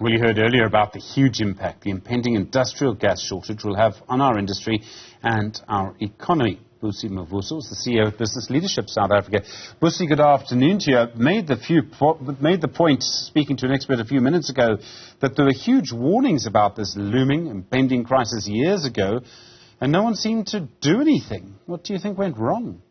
Well, you heard earlier about the huge impact the impending industrial gas shortage will have on our industry and our economy. Busi Mavuso is the CEO of Business Leadership South Africa. Busi, good afternoon to you. Made the point, speaking to an expert a few minutes ago, that there were huge warnings about this looming, impending crisis years ago, and no one seemed to do anything. What do you think went wrong?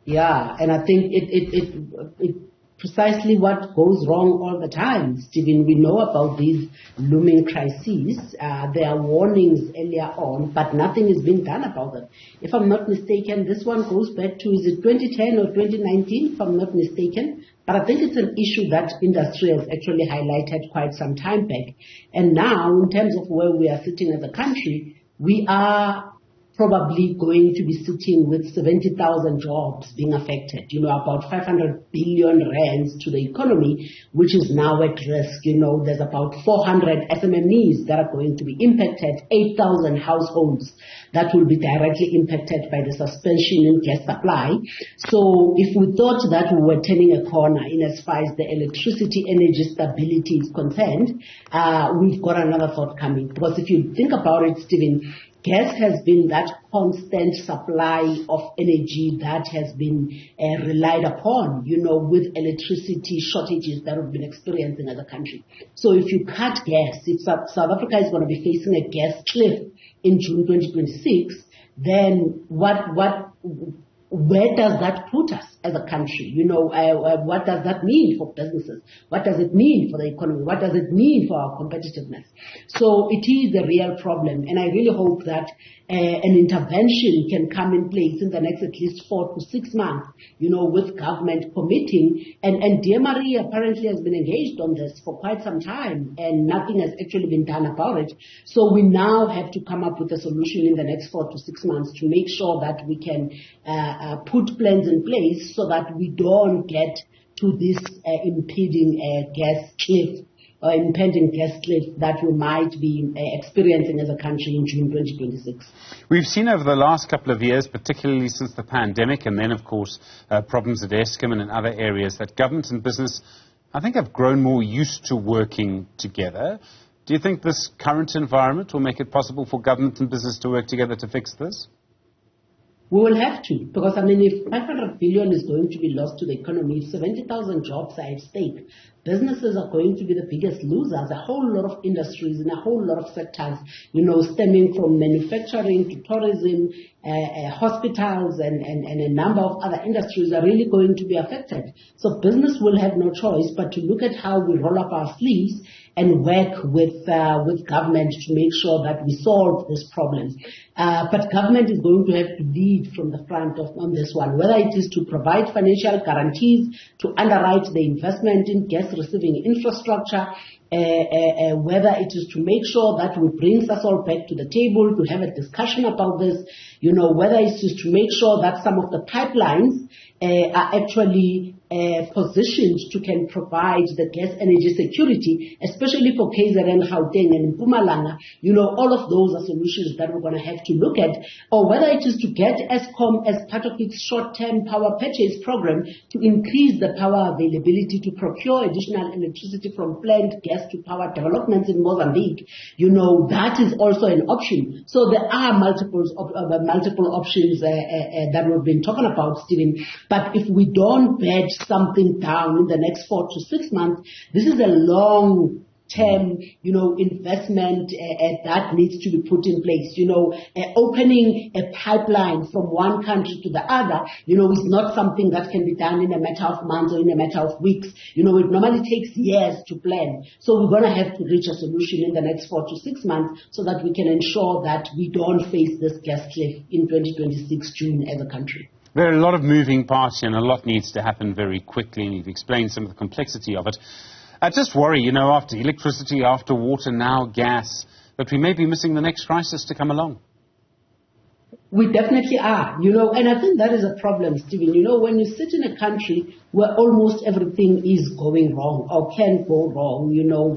Yeah, and I think it precisely what goes wrong all the time, Stephen. We know about these looming crises. There are warnings earlier on, but nothing is being done about them. If I'm not mistaken, this one goes back to, is it 2010 or 2019, if I'm not mistaken? But I think it's an issue that industry has actually highlighted quite some time back. And now, in terms of where we are sitting as a country, we are probably going to be sitting with 70,000 jobs being affected, about 500 billion rands to the economy, which is now at risk. There's about 400 SMMEs that are going to be impacted, 8,000 households that will be directly impacted by the suspension in gas supply. So if we thought that we were turning a corner in as far as the electricity energy stability is concerned, we've got another thought coming. Because if you think about it, Stephen, gas has been that constant supply of energy that has been relied upon, with electricity shortages that we've been experiencing as a country. So if you cut gas, if South Africa is going to be facing a gas cliff in June 2026, then where does that put us as a country? What does that mean for businesses? What does it mean for the economy? What does it mean for our competitiveness? So it is a real problem, and I really hope that an intervention can come in place in the next at least 4 to 6 months, with government committing. And DMRE apparently has been engaged on this for quite some time, and nothing has actually been done about it. So we now have to come up with a solution in the next 4 to 6 months to make sure that we can put plans in place so that we don't get to this impending gas cliff or impending gas cliff that we might be experiencing as a country in June 2026. We've seen over the last couple of years, particularly since the pandemic, and then, of course, problems at Eskom and in other areas, that government and business, I think, have grown more used to working together. Do you think this current environment will make it possible for government and business to work together to fix this? We will have to, because, if 500 billion is going to be lost to the economy, if 70,000 jobs are at stake, businesses are going to be the biggest losers. A whole lot of industries in a whole lot of sectors, stemming from manufacturing to tourism, hospitals and a number of other industries are really going to be affected. So business will have no choice but to look at how we roll up our sleeves and work with government to make sure that we solve this problem. But government is going to have to lead from the front on this one, whether it is to provide financial guarantees, to underwrite the investment in gas receiving infrastructure, whether it is to make sure that we bring us all back to the table to have a discussion about this, whether it is to make sure that some of the pipelines are actually positioned to can provide the gas energy security, especially for KZN, Gauteng and Mpumalanga. All of those are solutions that we're going to have to look at, or whether it is to get Eskom as part of its short-term power purchase program to increase the power availability to procure additional electricity from planned gas to power developments in Mozambique. That is also an option. So there are multiple options that we've been talking about, Stephen. But if we don't bed something down in the next 4 to 6 months, this is a long-term, investment that needs to be put in place. Opening a pipeline from one country to the other, is not something that can be done in a matter of months or in a matter of weeks. It normally takes years to plan. So we're going to have to reach a solution in the next 4 to 6 months so that we can ensure that we don't face this gas cliff in 2026 June as a country. There are a lot of moving parts and a lot needs to happen very quickly, and you've explained some of the complexity of it. I just worry, after electricity, after water, now gas, that we may be missing the next crisis to come along. We definitely are, and I think that is a problem, Stephen. When you sit in a country where almost everything is going wrong or can go wrong,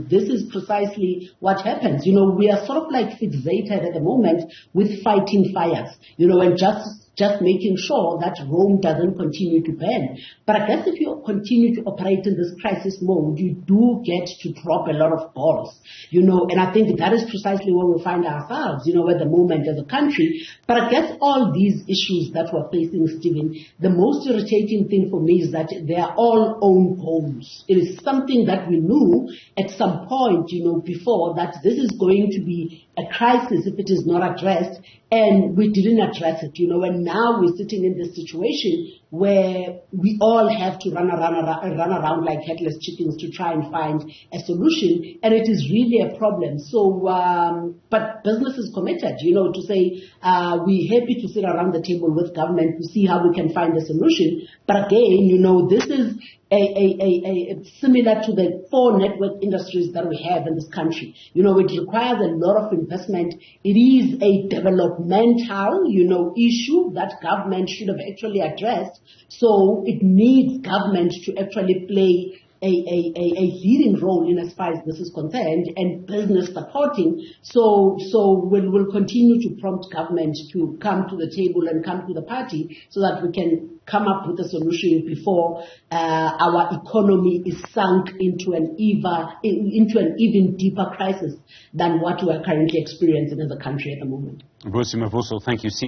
this is precisely what happens. We are sort of like fixated at the moment with fighting fires, and just just making sure that Rome doesn't continue to burn. But I guess if you continue to operate in this crisis mode, you do get to drop a lot of balls, and I think that is precisely where we find ourselves, at the moment as a country. But I guess all these issues that we're facing, Stephen, the most irritating thing for me is that they are all own goals. It is something that we knew at some point, before, that this is going to be a crisis if it is not addressed, and we didn't address it, and now we're sitting in this situation where we all have to run around like headless chickens to try and find a solution, and it is really a problem. So, but business is committed, to say, we're happy to sit around the table with government to see how we can find a solution. But again, this is similar to the 4 network industries that we have in this country. It requires a lot of investment. It is a developmental, issue that government should have actually addressed. So it needs government to actually play a leading role in as far as this is concerned, and business supporting. So we'll continue to prompt government to come to the table and come to the party so that we can come up with a solution before our economy is sunk into an even deeper crisis than what we are currently experiencing as a country at the moment. Busi Mavuso, thank you.